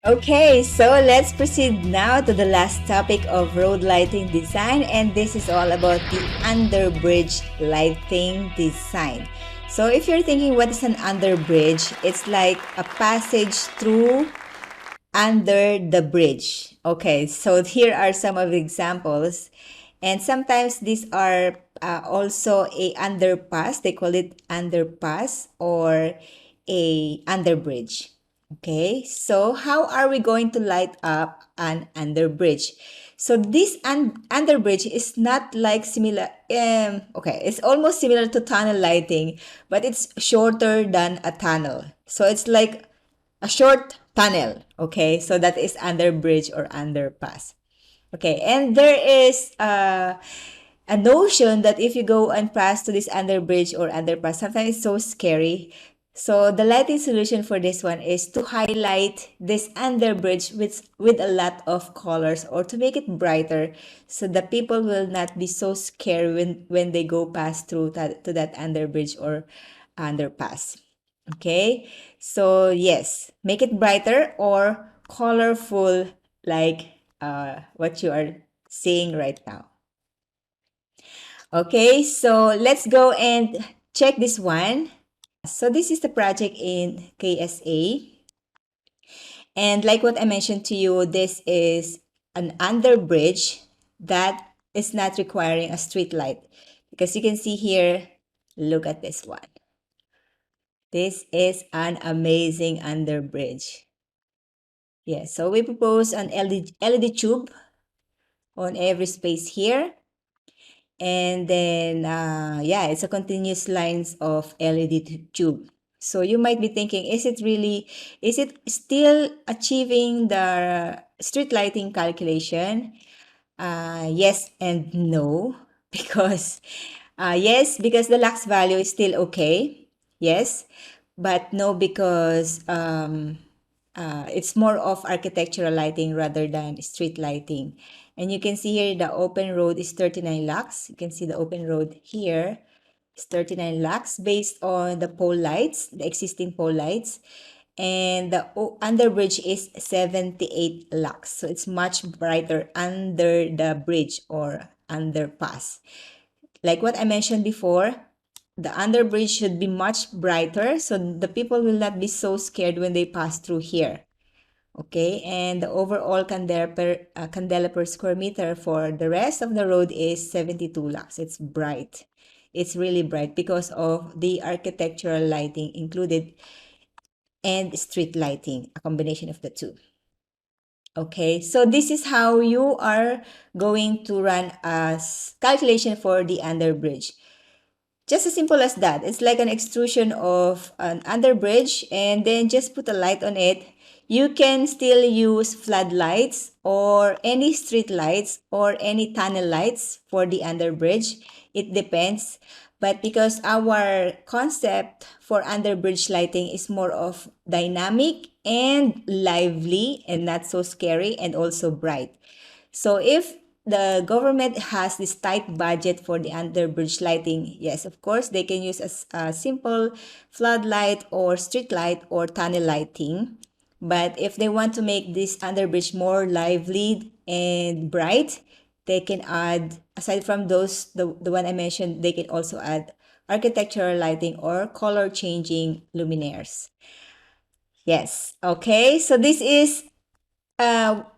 Okay, so let's proceed now to the last topic of road lighting design, and this is all about the underbridge lighting design. So, if you're thinking what is an underbridge, it's like a passage through under the bridge. Okay, so here are some of the examples, and sometimes these are also a underpass. They call it underpass or a underbridge. Okay, so how are we going to light up an underbridge? So this underbridge is not like similar. Okay, it's almost similar to tunnel lighting, but it's shorter than a tunnel. So it's like a short tunnel. Okay, so that is underbridge or underpass. Okay, and there is a notion that if you go and pass to this underbridge or underpass, sometimes it's so scary. So the lighting solution for this one is to highlight this underbridge with a lot of colors or to make it brighter so the people will not be so scared when they go past through to that underbridge or underpass. Okay, so yes, make it brighter or colorful like what you are seeing right now. Okay, so let's go and check this one. So this is the project in KSA. And like what I mentioned to you, this is an underbridge that is not requiring a street light. Because you can see here, look at this one. This is an amazing underbridge. Yes, so we propose an LED tube on every space here. And then, yeah, it's a continuous lines of LED tube. So you might be thinking, is it still achieving the street lighting calculation? Yes and no, because, yes, because the lux value is still okay. Yes, but no, because it's more of architectural lighting rather than street lighting. And you can see here the open road is 39 lux. You can see the open road here is 39 lux based on the pole lights, the existing pole lights. And the underbridge is 78 lux. So it's much brighter under the bridge or underpass. Like what I mentioned before, the underbridge should be much brighter so the people will not be so scared when they pass through here. Okay, and the overall candela per square meter for the rest of the road is 72 lux. It's bright. It's really bright because of the architectural lighting included and street lighting, a combination of the two. Okay, so this is how you are going to run a calculation for the underbridge. Just as simple as that. It's like an extrusion of an underbridge and then just put a light on it. You can still use floodlights or any street lights or any tunnel lights for the underbridge. It depends. But because our concept for underbridge lighting is more of dynamic and lively and not so scary and also bright. So if the government has this tight budget for the underbridge lighting, yes, of course, they can use a simple floodlight or street light or tunnel lighting. But if they want to make this underbridge more lively and bright, they can add, aside from those, the one I mentioned, they can also add architectural lighting or color changing luminaires. Yes. Okay. So this is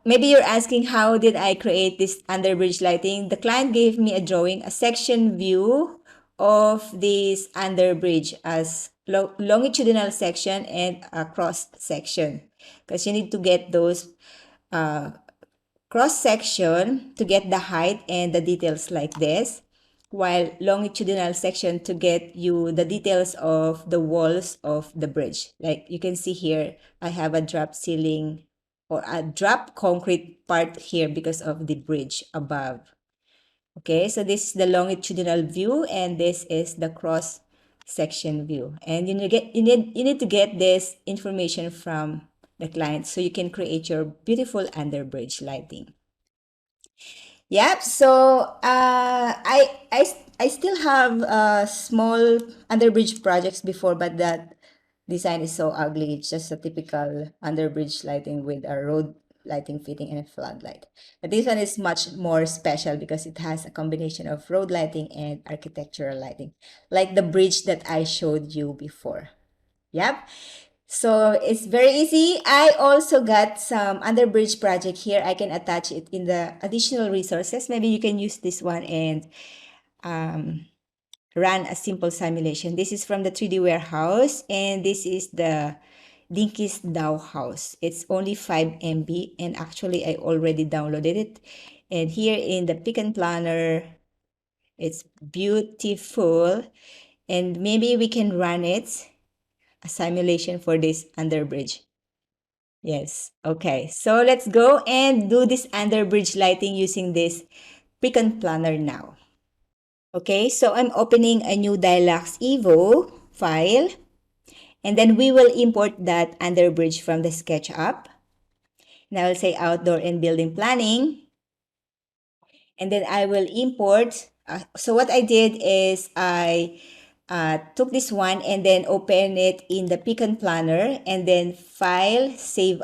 maybe you're asking how did I create this underbridge lighting? The client gave me a drawing, a section view of this underbridge as longitudinal section and a cross section because you need to get those uh, cross section to get the height and the details like this, while longitudinal section to get you the details of the walls of the bridge. Like you can see here, I have a drop ceiling or a drop concrete part here because of the bridge above. Okay, so this is the longitudinal view and this is the cross section view. And you need to get this information from the client so you can create your beautiful underbridge lighting. Yep. So I still have small underbridge projects before, but that design is so ugly. It's just a typical underbridge lighting with a road lighting fitting and a floodlight. But this one is much more special because it has a combination of road lighting and architectural lighting, like the bridge that I showed you before. Yep. So it's very easy. I also got some underbridge project here. I can attach it in the additional resources. Maybe you can use this one and um, run a simple simulation. This is from the 3D warehouse, and this is the Dinky's Dow house. It's only 5 MB, and actually I already downloaded it. And here in the Pick and Planner, it's beautiful. And maybe we can run it, a simulation for this underbridge. Yes. Okay. So let's go and do this underbridge lighting using this Pick and Planner now. Okay, so I'm opening a new Dialux Evo file, and then we will import that underbridge from the SketchUp. And I will say outdoor and building planning, and then I will import. So what I did is I took this one and then open it in the Pick and Planner, and then file, save,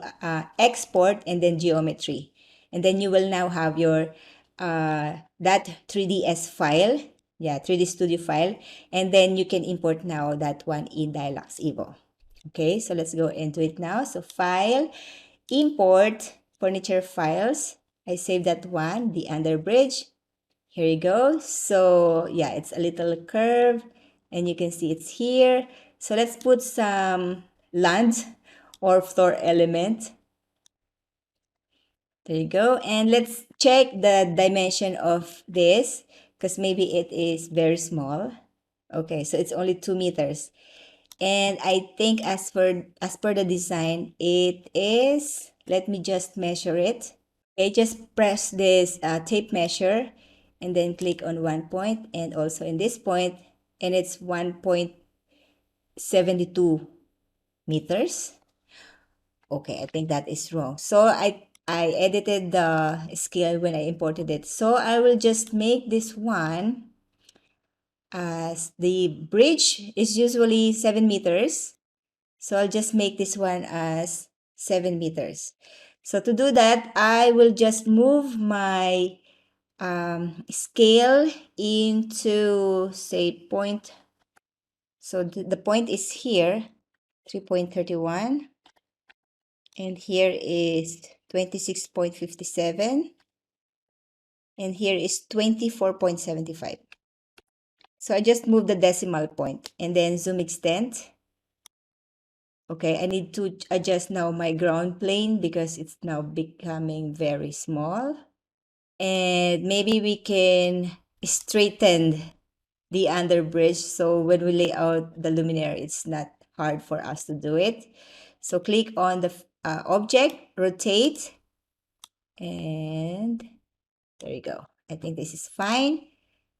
export, and then geometry. And then you will now have your that 3ds file, yeah, 3D Studio file, and then you can import now that one in Dialux Evo. Okay, so let's go into it now. So file, import furniture files. I saved that one, the underbridge. Here you go. So yeah, it's a little curve and you can see it's here. So let's put some land or floor element. There you go. And let's check the dimension of this because maybe it is very small. Okay, so it's only 2 meters. And I think as per the design, it is, let me just measure it. Okay, just press this tape measure and then click on one point and also in this point, and it's 1.72 meters. Okay, I think that is wrong. So I edited the scale when I imported it. So I will just make this one as the bridge is usually 7 meters. So I'll just make this one as 7 meters. So to do that, I will just move my scale into, say, point. So the point is here, 3.31. And here is 26.57. And here is 24.75. So I just move the decimal point and then zoom extent. Okay, I need to adjust now my ground plane because it's now becoming very small. And maybe we can straighten the underbridge so when we lay out the luminaire, it's not hard for us to do it. So click on the object, rotate, and there you go. I think this is fine.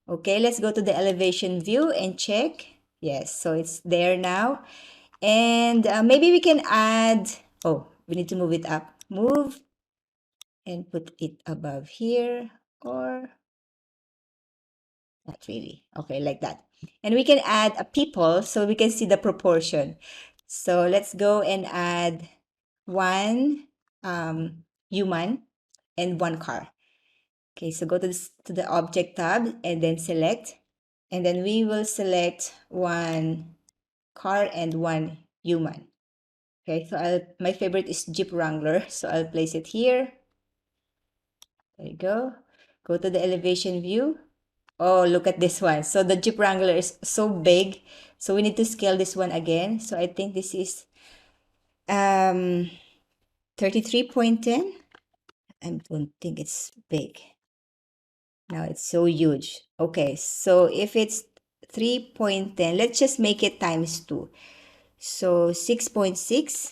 Okay, let's go to the elevation view and check. Yes, so it's there now. And maybe we can add, oh, we need to move it up. Move and put it above here, or not really. Okay, like that. And we can add a people so we can see the proportion. So let's go and add one human and one car. Okay, so go to the object tab and then select. And then we will select one car and one human. Okay, so my favorite is Jeep Wrangler. So I'll place it here. There you go. Go to the elevation view. Oh, look at this one. So the Jeep Wrangler is so big. So we need to scale this one again. So I think this is 33.10. I don't think it's big. Now it's so huge. Okay, so if it's 3.10, let's just make it times 2. So 6.6.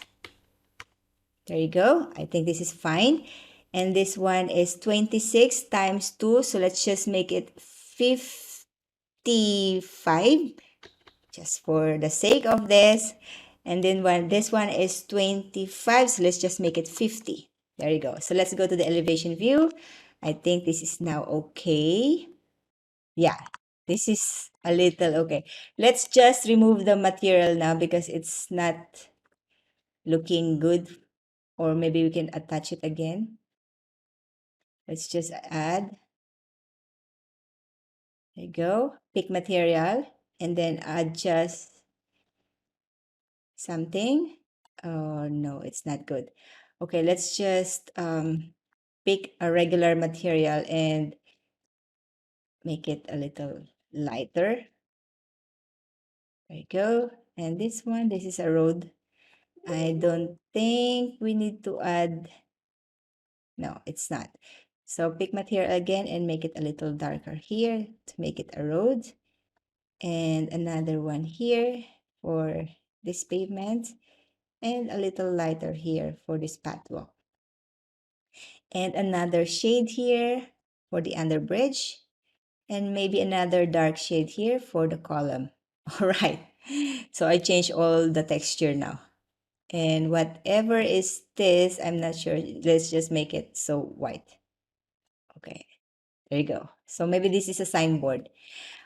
There you go. I think this is fine. And this one is 26 times 2. So let's just make it 55 just for the sake of this. And then this one is 25. So let's just make it 50. There you go. So let's go to the elevation view. I think this is now okay. Yeah, This is a little, okay. Let's just remove the material now because it's not looking good. Or maybe we can attach it again. Let's just add. There you go. Pick material and then adjust something. Oh, no, it's not good. Okay, let's just pick a regular material and make it a little lighter. There you go. And this one, this is a road. I don't think we need to add. No, it's not. So pick material again and make it a little darker here to make it a road. And another one here for this pavement. And a little lighter here for this pathwalk. And another shade here for the underbridge. And maybe another dark shade here for the column. All right. So I changed all the texture now. And whatever is this, I'm not sure. Let's just make it so white. Okay, there you go. So maybe this is a signboard.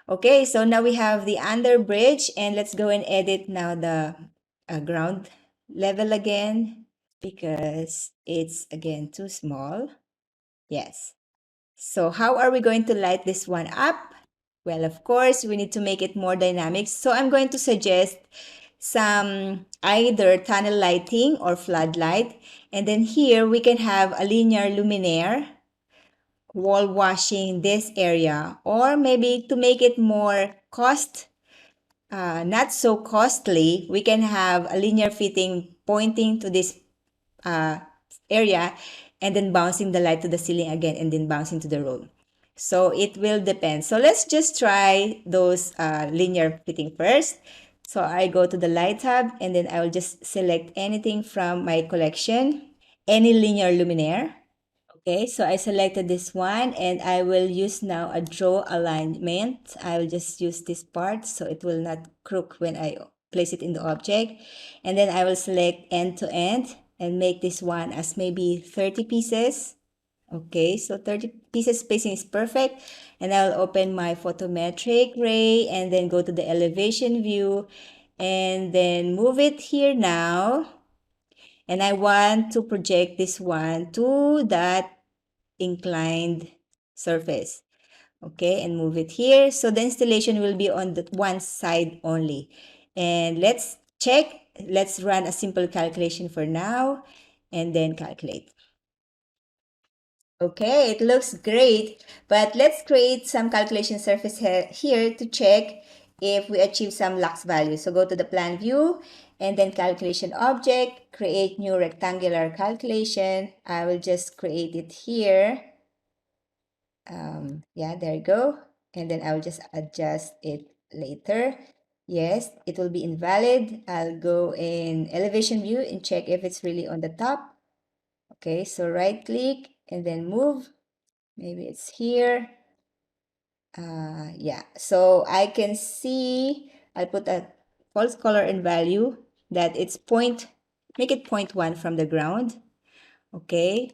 Okay, so now we have the underbridge and let's go and edit now the ground level again because it's again too small. Yes. So how are we going to light this one up? Well, of course, we need to make it more dynamic. So I'm going to suggest some either tunnel lighting or floodlight. And then here we can have a linear luminaire wall washing this area, or maybe to make it more not so costly, we can have a linear fitting pointing to this uh, area and then bouncing the light to the ceiling again and then bouncing to the room. So it will depend. So let's just try those linear fitting first. So I go to the light tab and then I will just select anything from my collection, any linear luminaire. Okay, so I selected this one and I will use now a draw alignment. I will just use this part so it will not crook when I place it in the object. And then I will select end to end and make this one as maybe 30 pieces. Okay, so 30 pieces spacing is perfect. And I'll open my photometric ray and then go to the elevation view and then move it here now. And I want to project this one to that inclined surface. Okay, and move it here. So the installation will be on the one side only. And let's check. Let's run a simple calculation for now and then calculate. Okay, it looks great, but let's create some calculation surface here to check if we achieve some lux value. So go to the plan view and then calculation object, create new rectangular calculation. I will just create it here. Yeah, there you go. And then I'll just adjust it later. Yes, it will be invalid. I'll go in elevation view and check if it's really on the top. Okay, so right click and then move. Maybe it's here. Yeah, so I can see, I'll put a false color and value that it's make it 0.1 from the ground. Okay,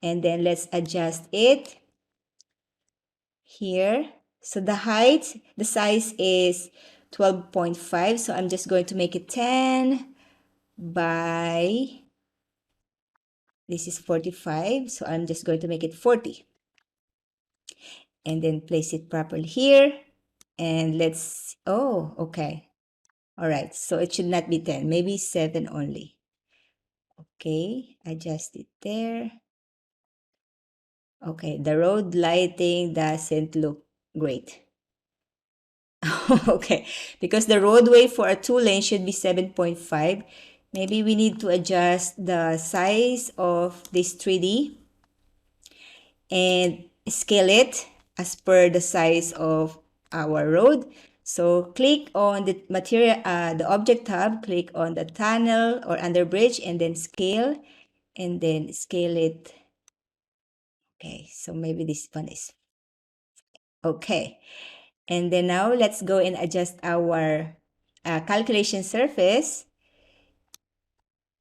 and then let's adjust it here. So the height, the size is 12.5. So I'm just going to make it 10 by, this is 45. So I'm just going to make it 40. And then place it properly here. And let's, oh, okay. All right. So it should not be 10, maybe 7 only. Okay. Adjust it there. Okay. The road lighting doesn't look great. Okay, because the roadway for a 2-lane should be 7.5. Maybe we need to adjust the size of this 3D and scale it as per the size of our road. So click on the material, the object tab, click on the tunnel or underbridge and then scale and then scale it. Okay, so maybe this one is okay. And then now let's go and adjust our calculation surface.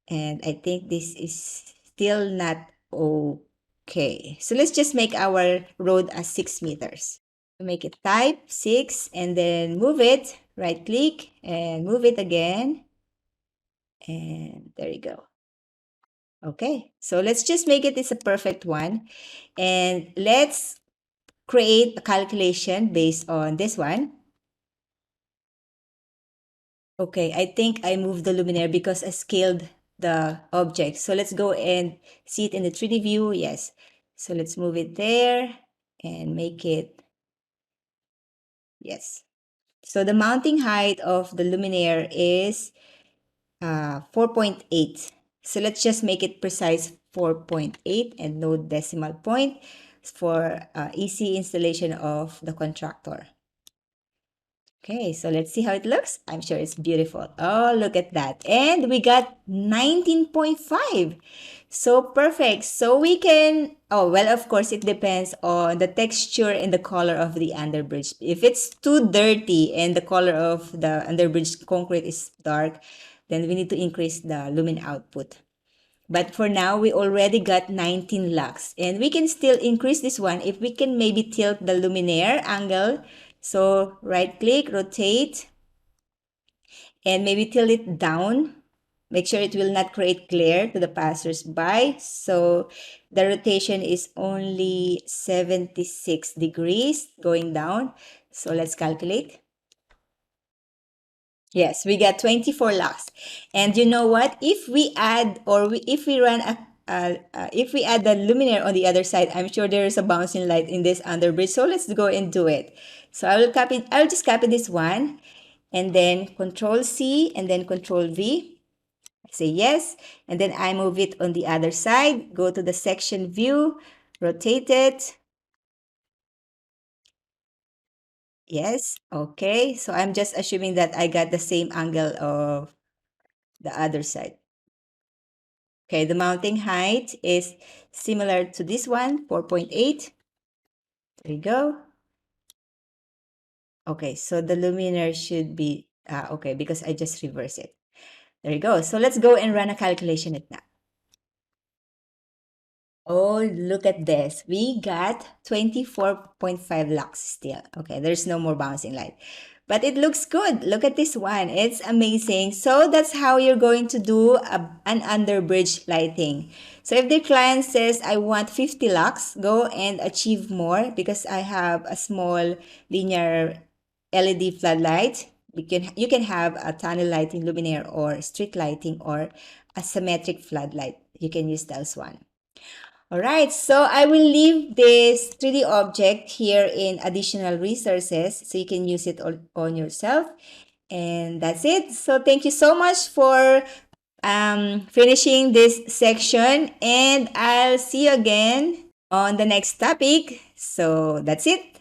And I think this is still not okay. So let's just make our road as 6 meters. Make it type 6 and then move it, right click and move it again. And there you go. Okay, so let's just make it this a perfect one. And let's create a calculation based on this one. Okay, I think I moved the luminaire because I scaled the object. So let's go and see it in the 3D view. Yes. So let's move it there and make it, yes. So the mounting height of the luminaire is 4.8. So let's just make it precise 4.8 and no decimal point for easy installation of the contractor. Okay, so let's see how it looks. I'm sure it's beautiful. Oh, look at that. And we got 19.5. So perfect. So we can, oh, well, of course, it depends on the texture and the color of the underbridge. If it's too dirty and the color of the underbridge concrete is dark, then we need to increase the lumen output. But for now, we already got 19 lux. And we can still increase this one if we can maybe tilt the luminaire angle. So right click, rotate, and maybe tilt it down. Make sure it will not create glare to the passers-by. So the rotation is only 76 degrees going down. So let's calculate. Yes, we got 24 lux. And you know what? If we add if we run if we add the luminaire on the other side, I'm sure there is a bouncing light in this underbridge. So let's go and do it. So I'll just copy this one and then Control C and then Control V. Say yes. And then I move it on the other side. Go to the section view, rotate it. Yes. Okay. So I'm just assuming that I got the same angle of the other side. Okay, the mounting height is similar to this one, 4.8. There you go. Okay, so the luminaire should be, okay, because I just reversed it. There you go. So let's go and run a calculation at now. Oh, look at this. We got 24.5 lux still. Okay, there's no more bouncing light. But it looks good. Look at this one. It's amazing. So that's how you're going to do an underbridge lighting. So if the client says, I want 50 lux, go and achieve more because I have a small linear LED floodlight. You can have a tunnel lighting luminaire or street lighting or a symmetric floodlight. You can use those one. All right, so I will leave this 3D object here in additional resources so you can use it on yourself. And that's it. So thank you so much for finishing this section and I'll see you again on the next topic. So that's it.